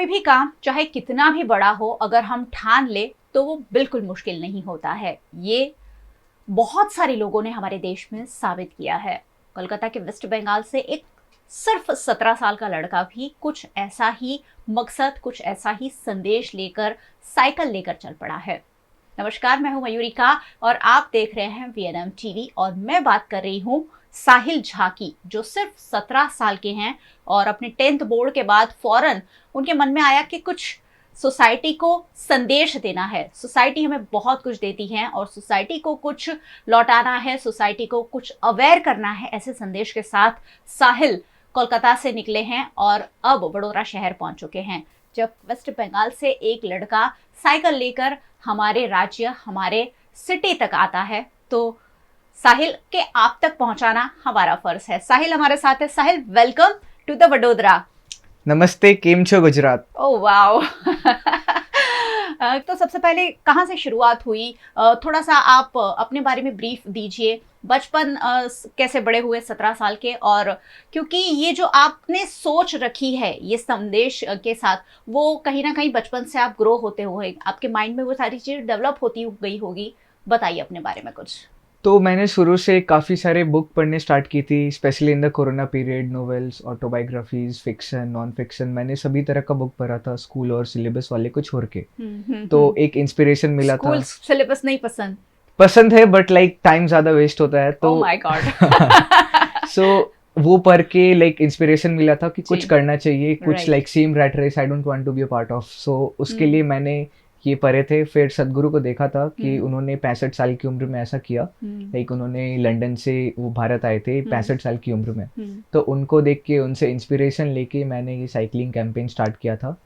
कोई भी काम चाहे कितना भी बड़ा हो, अगर हम ठान ले तो वो बिल्कुल मुश्किल नहीं होता है। ये बहुत सारे लोगों ने हमारे देश में साबित किया है। कोलकाता के वेस्ट बंगाल से एक सिर्फ 17 साल का लड़का भी कुछ ऐसा ही मकसद, कुछ ऐसा ही संदेश लेकर साइकिल लेकर चल पड़ा है। नमस्कार, मैं हूं मयूरिका और आप देख रहे हैं वीएनएम टीवी और मैं बात कर रही हूं साहिल झा की, जो सिर्फ 17 साल के हैं और अपने 10th बोर्ड के बाद फौरन उनके मन में आया कि कुछ सोसाइटी को संदेश देना है। सोसाइटी हमें बहुत कुछ देती है और सोसाइटी को कुछ लौटाना है, सोसाइटी को कुछ अवेयर करना है। ऐसे संदेश के साथ साहिल कोलकाता से निकले हैं और अब वडोदरा शहर पहुंच चुके हैं। जब वेस्ट बंगाल से एक लड़का साइकिल लेकर हमारे राज्य, हमारे सिटी तक आता है तो साहिल के आप तक पहुंचाना हमारा फर्ज है। साहिल हमारे साथ है। साहिल, वेलकम टू द वडोदरा। नमस्ते, केम छो गुजरात। Oh wow. तो सबसे पहले कहाँ से शुरुआत हुई, थोड़ा सा आप अपने बारे में ब्रीफ दीजिए। बचपन कैसे बड़े हुए 17 साल के, और क्योंकि ये जो आपने सोच रखी है ये संदेश के साथ, वो कहीं ना कहीं बचपन से आप ग्रो होते हुए आपके माइंड में वो सारी चीज़ डेवलप होती गई होगी। बताइए अपने बारे में कुछ। तो मैंने शुरू से काफ़ी सारे बुक पढ़ने स्टार्ट की थी, specially in the corona period. Novels, autobiographies, fiction, non fiction, मैंने सभी तरह का बुक पढ़ा था, स्कूल और सिलेबस वाले को छोड़ के। तो एक इंस्पिरेशन मिला था। स्कूल सिलेबस नहीं पसंद है, बट लाइक टाइम ज़्यादा वेस्ट होता है तो। Oh my God. सो वो पढ़ के लाइक इंस्पिरेशन मिला था कि कुछ करना चाहिए, कुछ like same rat race I don't want to be a part of. So उसके लिए मैंने ये पढ़े थे। फिर सदगुरु को देखा था कि उन्होंने 65 साल की उम्र में ऐसा किया। लाइक उन्होंने लंदन से वो भारत आए थे 65 साल की उम्र में। तो उनको देख के, उनसे इंस्पिरेशन लेके मैंने ये साइकिलिंग कैंपेन स्टार्ट किया था।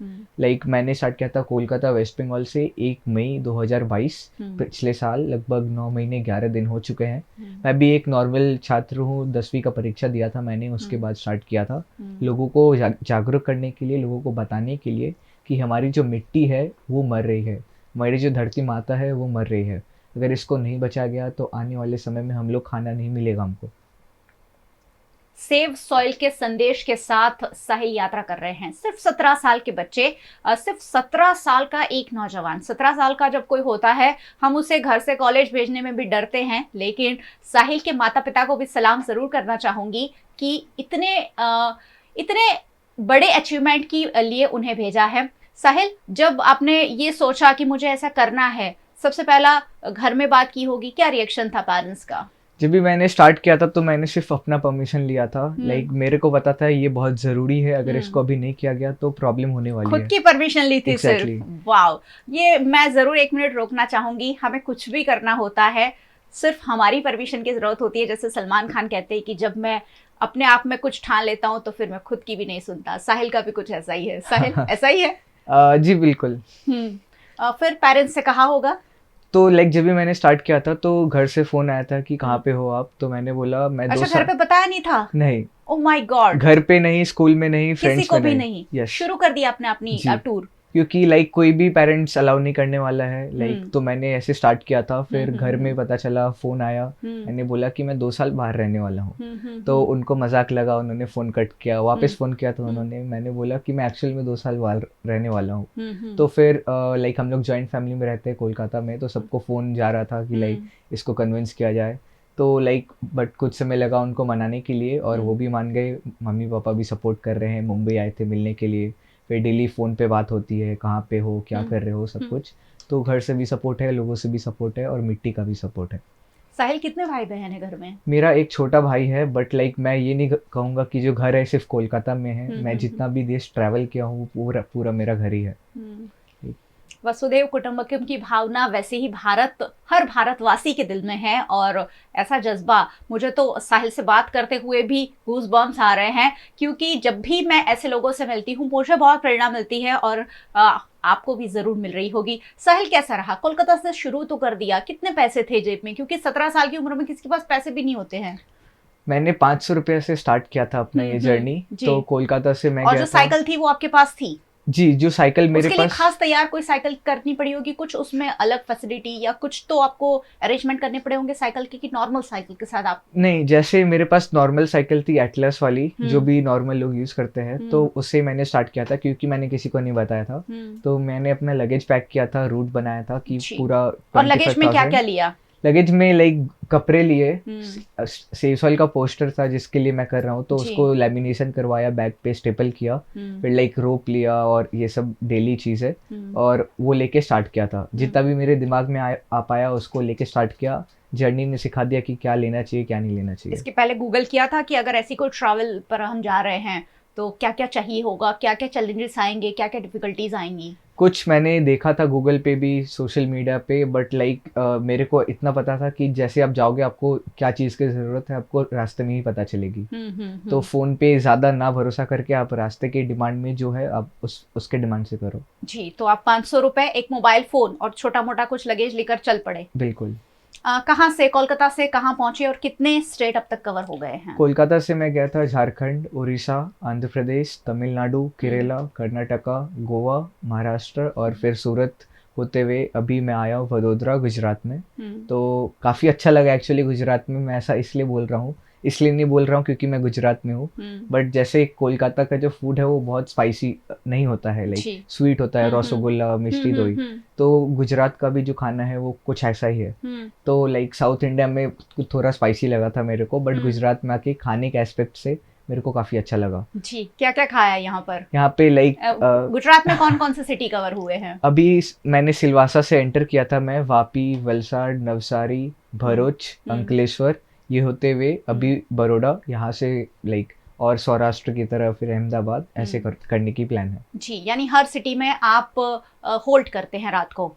लाइक मैंने स्टार्ट किया था कोलकाता वेस्ट बंगाल से 1 मई 2022। पिछले साल लगभग 9 महीने 11 दिन हो चुके हैं। मैं भी एक नॉर्मल छात्र हूँ, 10वीं का परीक्षा दिया था मैंने, उसके बाद स्टार्ट किया था लोगों को जागरूक करने के लिए, लोगों को बताने के लिए कि हमारी जो मिट्टी है वो मर रही है, हमारी जो धरती माता है वो मर रही है। अगर इसको नहीं बचा गया तो आने वाले समय में हम लोग खाना नहीं मिलेगा हमको। सेव सॉइल के संदेश के साथ साहिल यात्रा कर रहे हैं। सिर्फ 17 साल के बच्चे, सिर्फ 17 साल का एक नौजवान। 17 साल का जब कोई होता है हम उसे घर से कॉलेज भेजने में भी डरते हैं, लेकिन साहिल के माता पिता को भी सलाम ज़रूर करना चाहूँगी कि इतने बड़े अचीवमेंट के लिए उन्हें भेजा है। साहिल, जब आपने ये सोचा कि मुझे ऐसा करना है, सबसे पहला घर में बात की होगी, क्या रिएक्शन था पेरेंट्स का? जब भी मैंने स्टार्ट किया था तो मैंने सिर्फ अपना परमिशन लिया था। लाइक मेरे को पता था ये बहुत जरूरी है, अगर इसको अभी नहीं किया गया तो प्रॉब्लम होने वाली है। खुद की परमिशन ली थी सिर्फ। वाओ, ये मैं जरूर 1 मिनट रोकना चाहूंगी। हमें कुछ भी करना होता है सिर्फ हमारी परमिशन की जरूरत होती है। जैसे सलमान खान कहते हैं कि जब मैं अपने आप में कुछ ठान लेता हूँ तो फिर मैं खुद की भी नहीं सुनता। साहिल का भी कुछ ऐसा ही है। साहिल, ऐसा ही है? जी बिल्कुल। फिर पेरेंट्स से कहा होगा? तो लाइक जब भी मैंने स्टार्ट किया था तो घर से फोन आया था कि कहाँ पे हो आप। तो मैंने बोला मैं अच्छा, घर पे बताया नहीं था? नहीं। Oh my God. घर पे नहीं, स्कूल में नहीं, फ्रेंड्स किसी को में भी नहीं। yes. शुरू कर दिया आपने अपनी टूर? क्योंकि लाइक कोई भी पेरेंट्स अलाउ नहीं करने वाला है। लाइक तो मैंने ऐसे स्टार्ट किया था। फिर घर में पता चला, फोन आया, मैंने बोला कि मैं 2 साल बाहर रहने वाला हूँ। तो उनको मजाक लगा, उन्होंने फोन कट किया, वापस फोन किया तो उन्होंने, मैंने बोला कि मैं एक्चुअल में 2 साल बाहर रहने वाला हूँ। तो फिर लाइक हम लोग जॉइंट फैमिली में रहते हैं कोलकाता में, तो सबको फोन जा रहा था कि लाइक इसको कन्विंस किया जाए। तो लाइक बट कुछ समय लगा उनको मनाने के लिए और वो भी मान गए। मम्मी पापा भी सपोर्ट कर रहे हैं, मुंबई आए थे मिलने के लिए। फिर डेली फ़ोन पे बात होती है, कहाँ पे हो, क्या कर रहे हो, सब कुछ। तो घर से भी सपोर्ट है, लोगों से भी सपोर्ट है और मिट्टी का भी सपोर्ट है। साहिल, कितने भाई बहन है घर में? मेरा एक छोटा भाई है, बट लाइक मैं ये नहीं कहूँगा कि जो घर है सिर्फ कोलकाता में है। मैं जितना भी देश ट्रैवल किया हूँ पूरा मेरा घर ही है। वसुधैव कुटुंबकम की भावना वैसे ही हर भारतवासी के दिल में है और ऐसा जज्बा मुझे तो साहिल से बात करते हुए भी गूज बम्स आ रहे हैं, क्योंकि जब भी मैं ऐसे लोगों से मिलती हूँ मुझे बहुत प्रेरणा मिलती है और आपको भी जरूर मिल रही होगी। साहिल, कैसा रहा? कोलकाता से शुरू तो कर दिया, कितने पैसे थे जेब में? क्योंकि 17 साल की उम्र में किसी के पास पैसे भी नहीं होते हैं। मैंने 500 रुपये से स्टार्ट किया था अपना ये जर्नी। तो कोलकाता से मैं और गया जो साइकिल थी वो आपके पास थी? जी, जो साइकिल मेरे उसके लिए पास खास तैयार कोई साइकिल करनी पड़ी होगी, कुछ उसमें अलग फैसिलिटी या कुछ तो आपको अरेंजमेंट करने पड़े होंगे साइकिल के, कि नॉर्मल साइकिल के साथ आप? नहीं, जैसे मेरे पास नॉर्मल साइकिल थी एटलस वाली, जो हम्म। भी नॉर्मल लोग यूज़ करते हैं, तो उससे मैंने स्टार्ट किया था क्योंकि मैंने किसी को नहीं बताया था। हम्म। तो मैंने अपना लगेज पैक किया था, रूट बनाया था कि जी। पूरा और लगेज में क्या 25,000। क्या लिया? लगेज में लाइक कपड़े लिए, हम्म। सेव सॉइल का पोस्टर था जिसके लिए मैं कर रहा हूँ, तो जी। उसको लैमिनेशन करवाया, बैग पे स्टेपल किया, फिर लाइक रोप लिया और ये सब डेली चीज़ है, और वो लेके स्टार्ट किया था। जितना भी मेरे दिमाग में आ पाया उसको लेके स्टार्ट किया। जर्नी ने सिखा दिया कि क्या लेना चाहिए क्या नहीं लेना चाहिए। इसके पहले गूगल किया था कि अगर ऐसी कोई ट्रैवल पर हम जा रहे हैं तो क्या क्या चाहिए होगा, क्या क्या चैलेंजेस आएंगे, क्या क्या डिफिकल्टीज आएंगी? कुछ मैंने देखा था गूगल पे भी, सोशल मीडिया पे, बट लाइक मेरे को इतना पता था कि जैसे आप जाओगे आपको क्या चीज़ की ज़रूरत है आपको रास्ते में ही पता चलेगी। तो फ़ोन पे ज़्यादा ना भरोसा करके आप रास्ते के डिमांड में जो है आप उसके डिमांड से करो। जी, तो आप 500 रुपए, एक मोबाइल फोन और छोटा मोटा कुछ लगेज लेकर चल पड़े। बिल्कुल। कहाँ से, कोलकाता से कहाँ पहुंचे और कितने स्टेट अब तक कवर हो गए हैं? कोलकाता से मैं गया था झारखंड, उड़ीसा, आंध्र प्रदेश, तमिलनाडु, केरला, कर्नाटका, गोवा, महाराष्ट्र और फिर सूरत होते हुए अभी मैं आया हूँ वडोदरा, गुजरात में। तो काफ़ी अच्छा लगा एक्चुअली गुजरात में। मैं ऐसा इसलिए नहीं बोल रहा हूँ क्योंकि मैं गुजरात में हूँ, बट जैसे कोलकाता का जो फूड है वो बहुत स्पाइसी नहीं होता है, लाइक जी। स्वीट होता है, रसगुल्ला, मिष्टी दोई। तो गुजरात का भी जो खाना है वो कुछ ऐसा ही है। तो लाइक साउथ इंडिया में थोड़ा स्पाइसी लगा था मेरे को, बट गुजरात में आके खाने के एस्पेक्ट से मेरे को काफ़ी अच्छा लगा। जी, क्या क्या खाया यहाँ पर? यहाँ पे लाइक गुजरात में कौन कौन से सिटी कवर हुए हैं? अभी मैंने सिलवासा से एंटर किया था, मैं वापी, वलसाड, नवसारी, भरूच, अंकलेश्वर, ये होते हुए अभी बड़ौदा, यहाँ से लाइक और सौराष्ट्र की तरफ फिर अहमदाबाद, ऐसे करने की प्लान है। जी, यानी हर सिटी में आप होल्ड करते हैं रात को?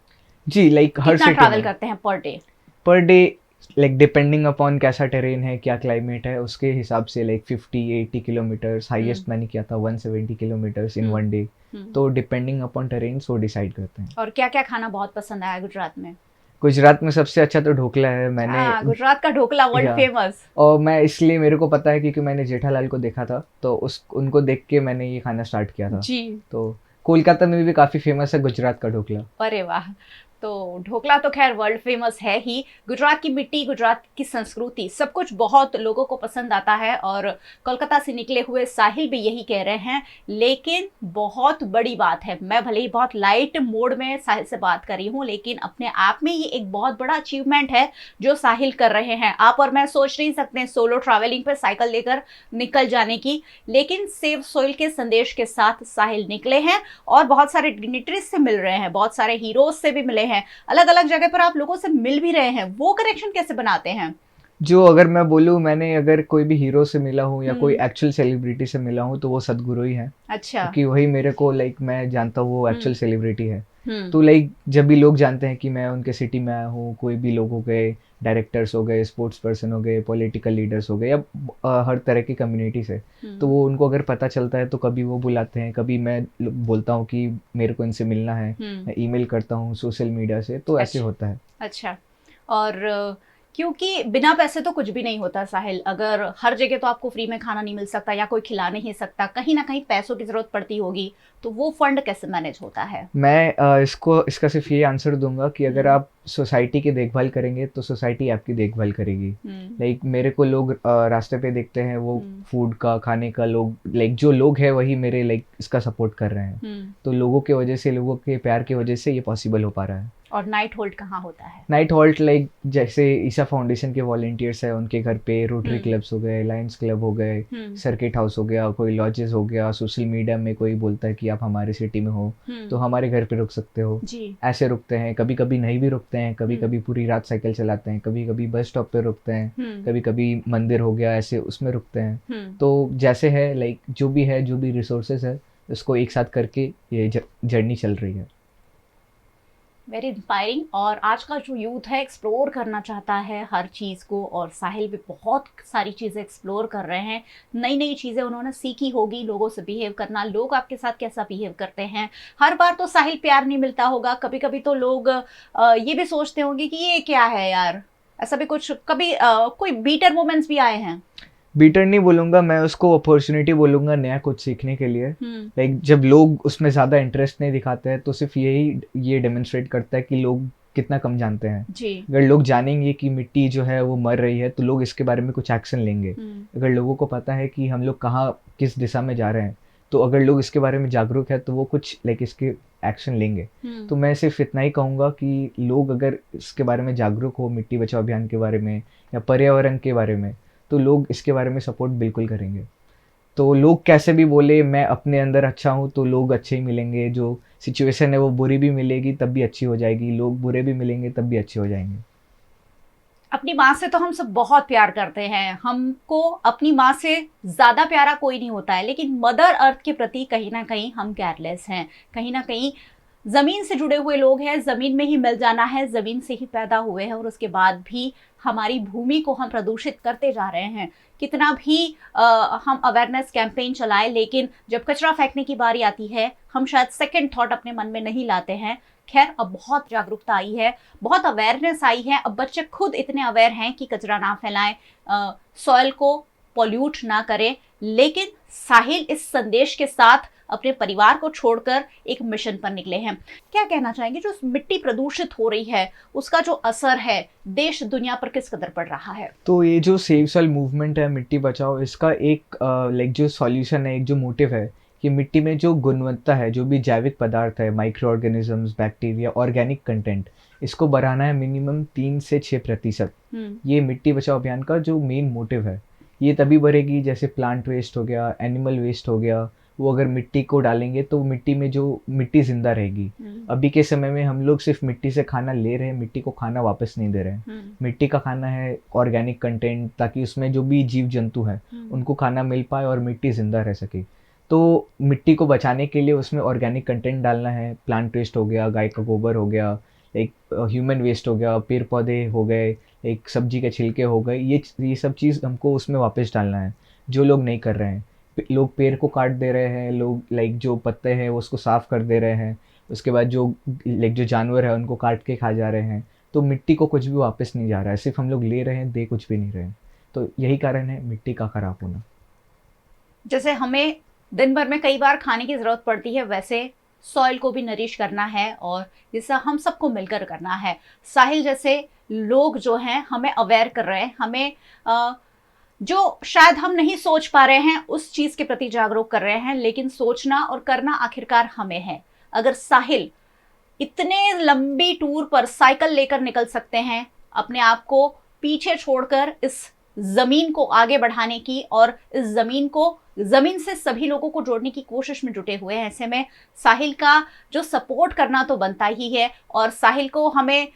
जी, लाइक हर कितना सिटी ट्रैवल में करते हैं per day? Per day, like depending upon कैसा टेरेन है, क्या क्लाइमेट है, उसके हिसाब से लाइक 50-80 किलोमीटर्स, हाईएस्ट मैंने किया था 170 किलोमीटर्स इन वन डे। तो डिपेंडिंग अपॉन टेरेन वो डिसाइड करते हैं। और क्या क्या खाना बहुत पसंद आया गुजरात में? गुजरात में सबसे अच्छा तो ढोकला है। मैंने गुजरात का ढोकला वर्ल्ड फेमस। और मैं इसलिए मेरे को पता है क्योंकि मैंने जेठालाल को देखा था, तो उनको देख के मैंने ये खाना स्टार्ट किया था। जी। तो कोलकाता में भी काफ़ी फेमस है गुजरात का ढोकला। अरे वाह, तो ढोकला तो खैर वर्ल्ड फेमस है ही। गुजरात की मिट्टी, गुजरात की संस्कृति, सब कुछ बहुत लोगों को पसंद आता है और कोलकाता से निकले हुए साहिल भी यही कह रहे हैं। लेकिन बहुत बड़ी बात है, मैं भले ही बहुत लाइट मोड में साहिल से बात कर रही हूँ, लेकिन अपने आप में ये एक बहुत बड़ा अचीवमेंट है जो साहिल कर रहे हैं। आप और मैं सोच नहीं सकते सोलो ट्रैवलिंग पे साइकिल लेकर निकल जाने की, लेकिन सेव सोइल के संदेश के साथ साहिल निकले हैं और बहुत सारे डिग्निटरीज से मिल रहे हैं, बहुत सारे हीरोज से भी मिले हैं, अलग अलग जगह पर आप लोगों से मिल भी रहे हैं। वो कनेक्शन कैसे बनाते हैं? जो अगर मैं बोलूँ, मैंने अगर कोई भी हीरो से मिला हूँ या कोई एक्चुअल सेलिब्रिटी से मिला हूँ तो वो सदगुरु ही है। अच्छा। क्योंकि वही मेरे को लाइक मैं जानता हूँ वो एक्चुअल सेलिब्रिटी है। तो लाइक जब भी लोग जानते हैं कि मैं उनके सिटी में आया हूँ, कोई भी लोग हो गए, डायरेक्टर्स हो गए, स्पोर्ट्स पर्सन हो गए, पॉलिटिकल लीडर्स हो गए, या हर तरह की कम्युनिटी से, तो वो उनको अगर पता चलता है तो कभी वो बुलाते हैं, कभी मैं बोलता हूँ कि मेरे को इनसे मिलना है, मैं ईमेल करता हूँ सोशल मीडिया से, तो ऐसे होता है। अच्छा। और क्योंकि बिना पैसे तो कुछ भी नहीं होता साहिल। अगर हर जगह तो आपको फ्री में खाना नहीं मिल सकता या कोई खिला नहीं सकता, कहीं ना कहीं पैसों की जरूरत पड़ती होगी, तो वो फंड कैसे मैनेज होता है? मैं इसका सिर्फ ये आंसर दूंगा कि अगर आप सोसाइटी की देखभाल करेंगे तो सोसाइटी आपकी देखभाल करेगी। लाइक मेरे को लोग रास्ते पे देखते हैं, वो फूड का, खाने का, लोग लाइक जो लोग हैं वही मेरे लाइक इसका सपोर्ट कर रहे हैं। तो लोगों के वजह से, लोगों के प्यार की वजह से ये पॉसिबल हो पा रहा है। और नाइट होल्ड कहाँ होता है? नाइट हॉल्ट लाइक जैसे ईशा फाउंडेशन के वॉलंटियर्स है उनके घर पे, रोटरी क्लब्स हो गए, लायंस क्लब हो गए, सर्किट हाउस हो गया, कोई लॉजेस हो गया, सोशल मीडिया में कोई बोलता है कि आप हमारे सिटी में हो तो हमारे घर पे रुक सकते हो, ऐसे रुकते हैं। कभी कभी नहीं भी रुकते हैं, कभी कभी पूरी रात साइकिल चलाते हैं, कभी कभी बस स्टॉप पे रुकते हैं, कभी कभी मंदिर हो गया ऐसे उसमें रुकते हैं। तो जैसे है लाइक जो भी है, जो भी रिसोर्सेज है, उसको एक साथ करके ये जर्नी चल रही है। Very inspiring. और आज का जो यूथ है एक्सप्लोर करना चाहता है हर चीज़ को, और साहिल भी बहुत सारी चीज़ें एक्सप्लोर कर रहे हैं। नई नई चीज़ें उन्होंने सीखी होगी, लोगों से बिहेव करना, लोग आपके साथ कैसा बिहेव करते हैं। हर बार तो साहिल प्यार नहीं मिलता होगा, कभी कभी तो लोग ये भी सोचते होंगे कि ये क्या है यार, ऐसा भी कुछ कभी कोई बीटर मोमेंट्स भी आए हैं? बीटर नहीं बोलूंगा मैं उसको, अपॉर्चुनिटी बोलूंगा नया कुछ सीखने के लिए। लाइक जब लोग उसमें ज़्यादा इंटरेस्ट नहीं दिखाते हैं तो सिर्फ ये डेमोन्स्ट्रेट करता है कि लोग कितना कम जानते हैं। जी। अगर लोग जानेंगे कि मिट्टी जो है वो मर रही है तो लोग इसके बारे में कुछ एक्शन लेंगे। अगर लोगों को पता है कि हम लोग कहाँ किस दिशा में जा रहे हैं, तो अगर लोग इसके बारे में जागरूक है तो वो कुछ लाइक इसके एक्शन लेंगे। तो मैं सिर्फ इतना ही कहूँगा कि लोग अगर इसके बारे में जागरूक हो, मिट्टी बचाओ अभियान के बारे में या पर्यावरण के बारे में, तो लोग इसके बारे में सपोर्ट बिल्कुल करेंगे। तो लोग कैसे भी बोले, मैं अपने अंदर अच्छा हूँ तो लोग अच्छे ही मिलेंगे। जो सिचुएशन है वो बुरी भी मिलेगी तब भी अच्छी हो जाएगी, लोग बुरे भी मिलेंगे तब भी अच्छे हो जाएंगे। अपनी माँ से तो हम सब बहुत प्यार करते हैं, हमको अपनी माँ से ज़्यादा प्यारा कोई नहीं होता है, लेकिन मदर अर्थ के प्रति कहीं ना कहीं हम केयरलेस हैं। कहीं ना कहीं ज़मीन से जुड़े हुए लोग हैं, ज़मीन में ही मिल जाना है, ज़मीन से ही पैदा हुए हैं और उसके बाद भी हमारी भूमि को हम प्रदूषित करते जा रहे हैं। कितना भी हम अवेयरनेस कैंपेन चलाएं, लेकिन जब कचरा फेंकने की बारी आती है हम शायद सेकंड थॉट अपने मन में नहीं लाते हैं। खैर, अब बहुत जागरूकता आई है, बहुत अवेयरनेस आई है, अब बच्चे खुद इतने अवेयर हैं कि कचरा ना फैलाएं, सॉइल को पॉल्यूट ना करें। लेकिन साहिल इस संदेश के साथ अपने परिवार को छोड़कर एक मिशन पर निकले हैं। क्या कहना चाहेंगे, जो मिट्टी प्रदूषित हो रही है उसका जो असर है देश दुनिया पर किस कदर पड़ रहा है? तो ये जो सेव सॉइल मूवमेंट है, मिट्टी बचाओ, इसका एक लाइक जो सॉल्यूशन है, एक जो मोटिव है कि मिट्टी में जो गुणवत्ता है, जो भी जैविक पदार्थ है, micro organisms, bacteria, organic content, इसको बढ़ाना है मिनिमम 3 से 6%। ये मिट्टी बचाओ अभियान का जो मेन मोटिव है। ये तभी बढ़ेगी जैसे प्लांट वेस्ट हो गया, एनिमल वेस्ट हो गया, वो अगर मिट्टी को डालेंगे तो मिट्टी में जो मिट्टी जिंदा रहेगी। अभी के समय में हम लोग सिर्फ मिट्टी से खाना ले रहे हैं, मिट्टी को खाना वापस नहीं दे रहे हैं। मिट्टी का खाना है ऑर्गेनिक कंटेंट, ताकि उसमें जो भी जीव जंतु हैं उनको खाना मिल पाए और मिट्टी जिंदा रह सके। तो मिट्टी को बचाने के लिए उसमें ऑर्गेनिक कंटेंट डालना है। प्लांट वेस्ट हो गया, गाय का गोबर हो गया, एक ह्यूमन वेस्ट हो गया, पेड़ पौधे हो गए, एक सब्जी के छिलके हो गए, ये सब चीज़ हमको उसमें वापस डालना है, जो लोग नहीं कर रहे हैं। लोग पेड़ को काट दे रहे हैं, लोग लाइक जो पत्ते हैं वो उसको साफ़ कर दे रहे हैं, उसके बाद जो लाइक जो जानवर है उनको काट के खा जा रहे हैं। तो मिट्टी को कुछ भी वापस नहीं जा रहा है, सिर्फ हम लोग ले रहे हैं, दे कुछ भी नहीं रहे हैं। तो यही कारण है मिट्टी का खराब होना। जैसे हमें दिन भर में कई बार खाने की ज़रूरत पड़ती है, वैसे सॉइल को भी नरिश करना है और जिससे हम सबको मिलकर करना है। साहिल जैसे लोग जो हैं हमें अवेयर कर रहे हैं, हमें जो शायद हम नहीं सोच पा रहे हैं उस चीज़ के प्रति जागरूक कर रहे हैं, लेकिन सोचना और करना आखिरकार हमें है। अगर साहिल इतने लंबी टूर पर साइकिल लेकर निकल सकते हैं, अपने आप को पीछे छोड़कर इस ज़मीन को आगे बढ़ाने की और इस ज़मीन से सभी लोगों को जोड़ने की कोशिश में जुटे हुए हैं, ऐसे में साहिल का जो सपोर्ट करना तो बनता ही है। और साहिल को हमें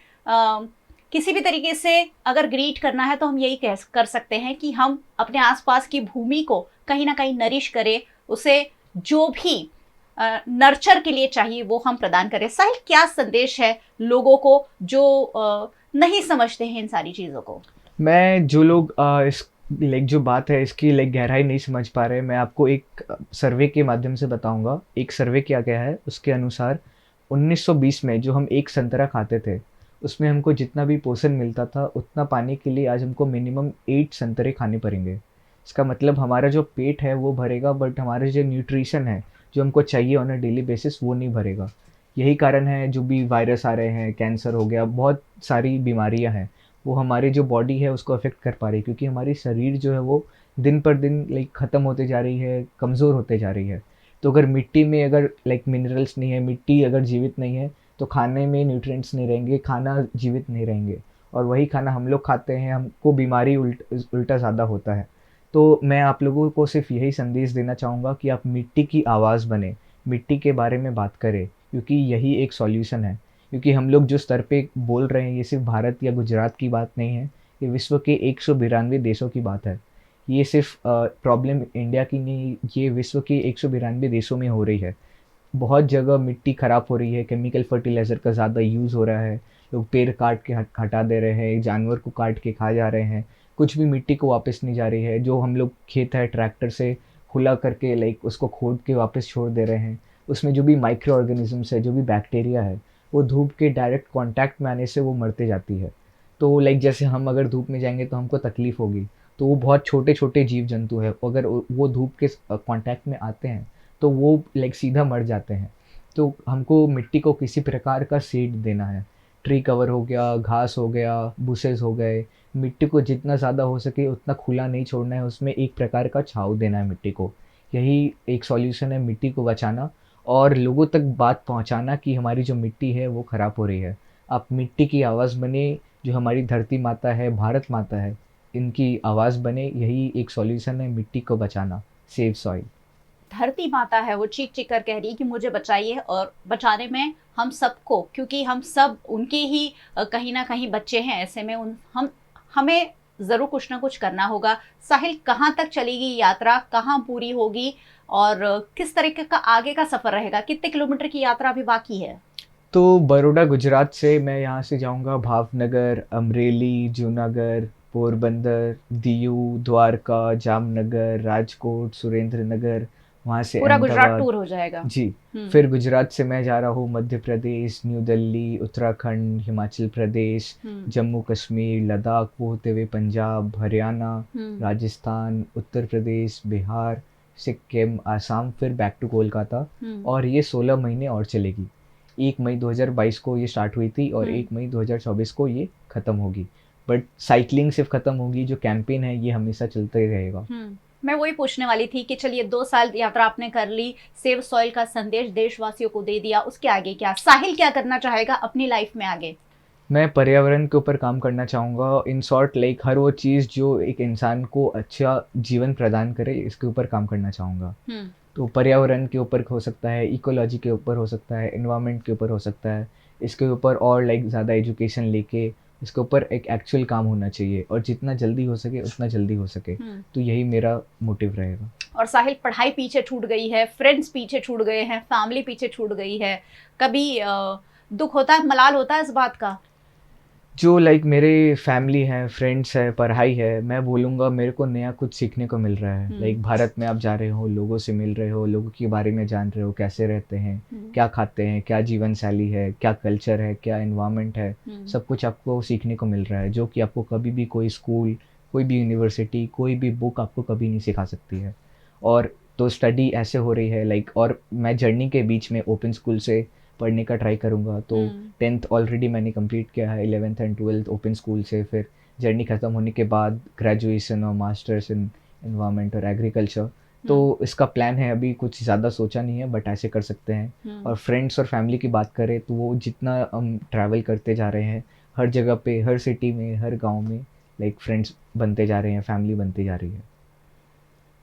किसी भी तरीके से अगर ग्रीट करना है तो हम यही कर सकते हैं कि हम अपने आसपास की भूमि को कहीं ना कहीं नरिश करें, उसे जो भी नर्चर के लिए चाहिए वो हम प्रदान करें। साहिल, क्या संदेश है लोगों को जो नहीं समझते हैं इन सारी चीज़ों को? मैं जो लोग इस लाइक जो बात है इसकी लाइक गहराई नहीं समझ पा रहे, मैं आपको एक सर्वे के माध्यम से बताऊंगा। एक सर्वे किया गया है, उसके अनुसार 1920 में जो हम एक संतरा खाते थे उसमें हमको जितना भी पोषण मिलता था उतना पाने के लिए आज हमको मिनिमम 8 संतरे खाने पड़ेंगे। इसका मतलब हमारा जो पेट है वो भरेगा, बट हमारे जो न्यूट्रिशन है जो हमको चाहिए ऑन अ डेली बेसिस वो नहीं भरेगा। यही कारण है जो भी वायरस आ रहे हैं, कैंसर हो गया, बहुत सारी बीमारियां हैं, वो हमारी जो बॉडी है उसको अफेक्ट कर पा रही है, क्योंकि हमारी शरीर जो है वो दिन पर दिन लाइक ख़त्म होते जा रही है, कमज़ोर होते जा रही है। तो अगर मिट्टी में अगर लाइक मिनरल्स नहीं है, मिट्टी अगर जीवित नहीं है तो खाने में न्यूट्रिएंट्स नहीं रहेंगे, खाना जीवित नहीं रहेंगे, और वही खाना हम लोग खाते हैं, हमको बीमारी उल्टा ज़्यादा होता है। तो मैं आप लोगों को सिर्फ यही संदेश देना चाहूँगा कि आप मिट्टी की आवाज़ बने, मिट्टी के बारे में बात करें, क्योंकि यही एक सॉल्यूशन है। क्योंकि हम लोग जो स्तर पे बोल रहे हैं ये सिर्फ भारत या गुजरात की बात नहीं है, ये विश्व के 192 देशों की बात है। ये सिर्फ प्रॉब्लम इंडिया की नहीं, ये विश्व के 192 देशों में हो रही है। बहुत जगह मिट्टी ख़राब हो रही है, केमिकल फर्टिलाइज़र का ज़्यादा यूज़ हो रहा है, लोग पेड़ काट के हटा दे रहे हैं, जानवर को काट के खा जा रहे हैं, कुछ भी मिट्टी को वापस नहीं जा रही है। जो हम लोग खेत है ट्रैक्टर से खुला करके लाइक उसको खोद के वापस छोड़ दे रहे हैं, उसमें जो भी माइक्रो ऑर्गेनिजम्स है, जो भी बैक्टीरिया है, वो धूप के डायरेक्ट कांटेक्ट में आने से वो मरते जाती है। तो लाइक जैसे हम अगर धूप में जाएंगे तो हमको तकलीफ़ होगी, तो वो बहुत छोटे छोटे जीव जंतु है, अगर वो धूप के कांटेक्ट में आते हैं तो वो लाइक सीधा मर जाते हैं। तो हमको मिट्टी को किसी प्रकार का सीड देना है, ट्री कवर हो गया, घास हो गया, बुशेस हो गए, मिट्टी को जितना ज़्यादा हो सके उतना खुला नहीं छोड़ना है, उसमें एक प्रकार का छाँव देना है मिट्टी को। यही एक सॉल्यूशन है मिट्टी को बचाना और लोगों तक बात पहुंचाना कि हमारी जो मिट्टी है वो ख़राब हो रही है। आप मिट्टी की आवाज़ बने, जो हमारी धरती माता है, भारत माता है, इनकी आवाज़ बने, यही एक सॉल्यूशन है मिट्टी को बचाना, सेव सॉइल। धरती माता है वो चीख चीख कर कह रही है कि मुझे बचाइए, और बचाने में हम सबको, क्योंकि हम सब उनके ही कहीं ना कहीं बच्चे हैं, ऐसे में हमें ज़रूर कुछ ना कुछ करना होगा। साहिल, कहाँ तक चलेगी यात्रा, कहाँ पूरी होगी, और किस तरीके का आगे का सफ़र रहेगा? कितने किलोमीटर की यात्रा अभी बाकी है? तो बड़ौदा गुजरात से मैं यहाँ से जाऊँगा भावनगर, अमरेली, जूनागढ़, पोरबंदर, दीव, द्वारका, जामनगर, राजकोट, सुरेंद्र नगर, वहाँ से पूरा गुजरात अहमदाबाद। टूर हो जाएगा। जी। फिर गुजरात से मैं जा रहा हूँ मध्य प्रदेश, न्यू दिल्ली, उत्तराखंड, हिमाचल प्रदेश, जम्मू कश्मीर, लद्दाख, वो होते हुए पंजाब, हरियाणा, राजस्थान, उत्तर प्रदेश, बिहार, सिक्किम, आसाम, फिर बैक टू कोलकाता। और ये 16 महीने और चलेगी। 1 मई 2022 को ये स्टार्ट हुई थी और 1 मई 2024 को ये ख़त्म होगी। बट साइकिलिंग सिर्फ ख़त्म होगी, जो कैंपेन है ये हमेशा चलता ही रहेगा। मैं वही पूछने वाली थी कि चलिए 2 साल यात्रा आपने कर ली, सेव सॉइल का संदेश देशवासियों को दे दिया, उसके आगे क्या? साहिल क्या करना चाहेगा अपनी लाइफ में आगे? मैं पर्यावरण के ऊपर काम करना चाहूँगा। इन शॉर्ट लाइक हर वो चीज़ जो एक इंसान को अच्छा जीवन प्रदान करे, इसके ऊपर काम करना चाहूँगा। तो पर्यावरण के ऊपर हो सकता है, इकोलॉजी के ऊपर हो सकता है, एनवायरनमेंट के ऊपर हो सकता है। इसके ऊपर और लाइक ज़्यादा एजुकेशन लेके इसके ऊपर एक एक्चुअल काम होना चाहिए और जितना जल्दी हो सके उतना जल्दी हो सके। तो यही मेरा मोटिव रहेगा। और साहिल, पढ़ाई पीछे छूट गई है, फ्रेंड्स पीछे छूट गए हैं, फैमिली पीछे छूट गई है, कभी दुख होता है, मलाल होता है इस बात का? जो लाइक मेरे फैमिली है, फ्रेंड्स है, पढ़ाई है, मैं बोलूँगा मेरे को नया कुछ सीखने को मिल रहा है। लाइक भारत में आप जा रहे हो, लोगों से मिल रहे हो, लोगों के बारे में जान रहे हो, कैसे रहते हैं, क्या खाते हैं, क्या जीवन शैली है, क्या कल्चर है, क्या एनवायरनमेंट है, सब कुछ आपको सीखने को मिल रहा है, जो कि आपको कभी भी कोई स्कूल, कोई भी यूनिवर्सिटी, कोई भी बुक आपको कभी नहीं सिखा सकती है। और तो स्टडी ऐसे हो रही है लाइक, और मैं जर्नी के बीच में ओपन स्कूल से पढ़ने का ट्राई करूँगा। तो 10th ऑलरेडी मैंने कंप्लीट किया है, 11th and 12th open school से। फिर जर्नी ख़त्म होने के बाद ग्रेजुएशन और मास्टर्स इन एनवायरनमेंट और एग्रीकल्चर। तो इसका प्लान है, अभी कुछ ज़्यादा सोचा नहीं है, बट ऐसे कर सकते हैं। और फ्रेंड्स और फैमिली की बात करें तो वो जितना हम ट्रैवल करते जा रहे हैं, हर जगह पे, हर सिटी में, हर गाँव में लाइक फ्रेंड्स बनते जा रहे हैं, फैमिली बनती जा रही है।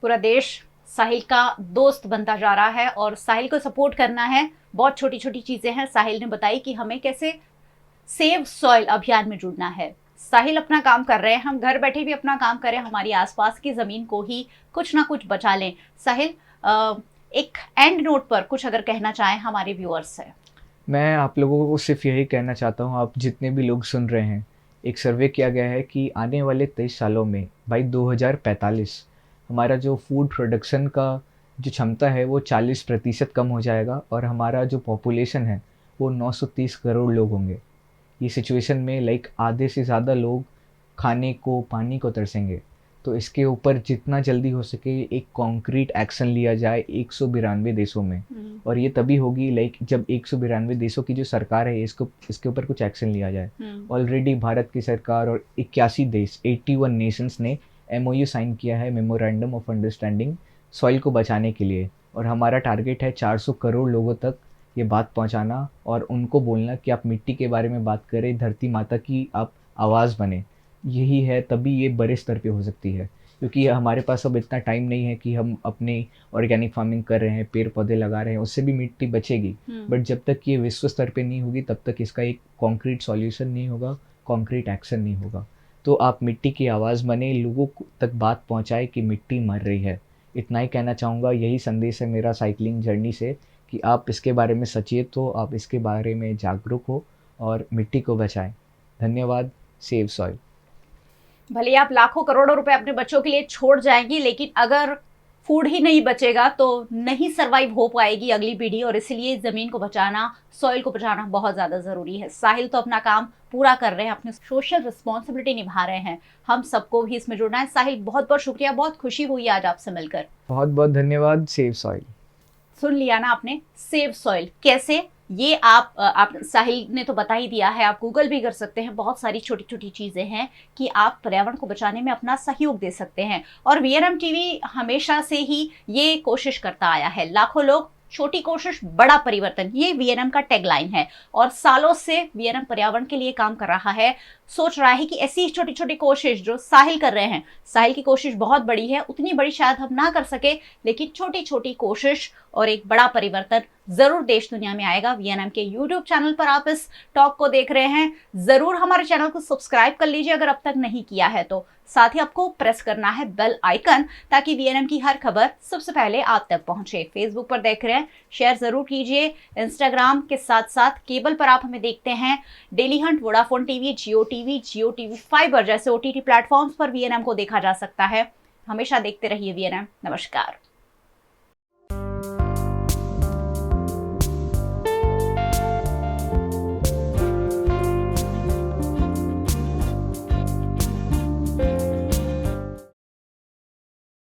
पूरा देश साहिल का दोस्त बनता जा रहा है और साहिल को सपोर्ट करना है। बहुत छोटी छोटी चीज़ें हैं, साहिल ने बताई कि हमें कैसे सेव सॉइल अभियान में जुड़ना है। साहिल अपना काम कर रहे हैं, हम घर बैठे भी अपना काम करें, हमारी आसपास की ज़मीन को ही कुछ ना कुछ बचा लें। साहिल, एक एंड नोट पर कुछ अगर कहना चाहें हमारे व्यूअर्स से। मैं आप लोगों को सिर्फ यही कहना चाहता हूँ, आप जितने भी लोग सुन रहे हैं, एक सर्वे किया गया है कि आने वाले 23 सालों में बाई 2045 हमारा जो फूड प्रोडक्शन का जो क्षमता है वो 40% कम हो जाएगा और हमारा जो पॉपुलेशन है वो 930 करोड़ लोग होंगे। ये सिचुएशन में लाइक आधे से ज़्यादा लोग खाने को, पानी को तरसेंगे। तो इसके ऊपर जितना जल्दी हो सके एक कॉन्क्रीट एक्शन लिया जाए 192 देशों में। और ये तभी होगी लाइक जब 192 देशों की जो सरकार है इसके ऊपर कुछ एक्शन लिया जाए। ऑलरेडी भारत की सरकार और 81 देश, 81 नेशंस ने MOU साइन किया है, मेमोरेंडम ऑफ अंडरस्टैंडिंग, सॉइल को बचाने के लिए। और हमारा टारगेट है 400 करोड़ लोगों तक ये बात पहुंचाना और उनको बोलना कि आप मिट्टी के बारे में बात करें, धरती माता की आप आवाज़ बने। यही है, तभी ये बड़े स्तर पे हो सकती है, क्योंकि हमारे पास अब इतना टाइम नहीं है कि हम अपने ऑर्गेनिक फार्मिंग कर रहे हैं, पेड़ पौधे लगा रहे हैं, उससे भी मिट्टी बचेगी। बट जब तक ये विश्व स्तर पे नहीं होगी तब तक इसका एक कॉन्क्रीट सॉल्यूशन नहीं होगा, कॉन्क्रीट एक्शन नहीं होगा। तो आप मिट्टी की आवाज़ बने, लोगों तक बात पहुँचाए कि मिट्टी मर रही है। इतना ही कहना चाहूँगा, यही संदेश है मेरा साइकिलिंग जर्नी से कि आप इसके बारे में सचेत हो, आप इसके बारे में जागरूक हो और मिट्टी को बचाएं। धन्यवाद। Save soil. भले आप लाखों करोड़ों रुपए अपने बच्चों के लिए छोड़ जाएंगी, लेकिन अगर फूड ही नहीं बचेगा तो नहीं सरवाइव हो पाएगी अगली पीढ़ी, और इसलिए ज़मीन को बचाना, सॉइल को बचाना बहुत ज़्यादा ज़रूरी है। साहिल तो अपना काम पूरा कर रहे हैं, अपनी सोशल रिस्पॉन्सिबिलिटी निभा रहे हैं, हम सबको भी इसमें जुड़ना है। साहिल बहुत बहुत शुक्रिया, बहुत खुशी हुई आज आपसे मिलकर। बहुत बहुत धन्यवाद। Save soil. सुन लिया ना आपने, सेव सॉइल कैसे, ये आप साहिल ने तो बता ही दिया है, आप गूगल भी कर सकते हैं। बहुत सारी छोटी छोटी चीज़ें हैं कि आप पर्यावरण को बचाने में अपना सहयोग दे सकते हैं। और वीएनएम टीवी हमेशा से ही ये कोशिश करता आया है, लाखों लोग, छोटी कोशिश बड़ा परिवर्तन, ये वीएनएम का टैगलाइन है। और सालों से वीएनएम पर्यावरण के लिए काम कर रहा है, सोच रहा है कि ऐसी छोटी छोटी कोशिश जो साहिल कर रहे हैं, साहिल की कोशिश बहुत बड़ी है, उतनी बड़ी शायद हम ना कर सके, लेकिन छोटी छोटी कोशिश और एक बड़ा परिवर्तन जरूर देश दुनिया में आएगा। वीएनएम के यूट्यूब चैनल पर आप इस टॉक को देख रहे हैं, जरूर हमारे चैनल को सब्सक्राइब कर लीजिए अगर अब तक नहीं किया है तो। साथ ही आपको प्रेस करना है बेल आइकन, ताकि वीएनएम की हर खबर सबसे पहले आप तक पहुंचे। फेसबुक पर देख रहे हैं, शेयर जरूर कीजिए। इंस्टाग्राम के साथ साथ केबल पर आप हमें देखते हैं, डेली हंट, वोडाफोन टीवी, जियो टीवी फाइबर जैसे ओटीटी प्लेटफॉर्म्स पर वीएनएम को देखा जा सकता है। हमेशा देखते रहिए वीएनएम। नमस्कार।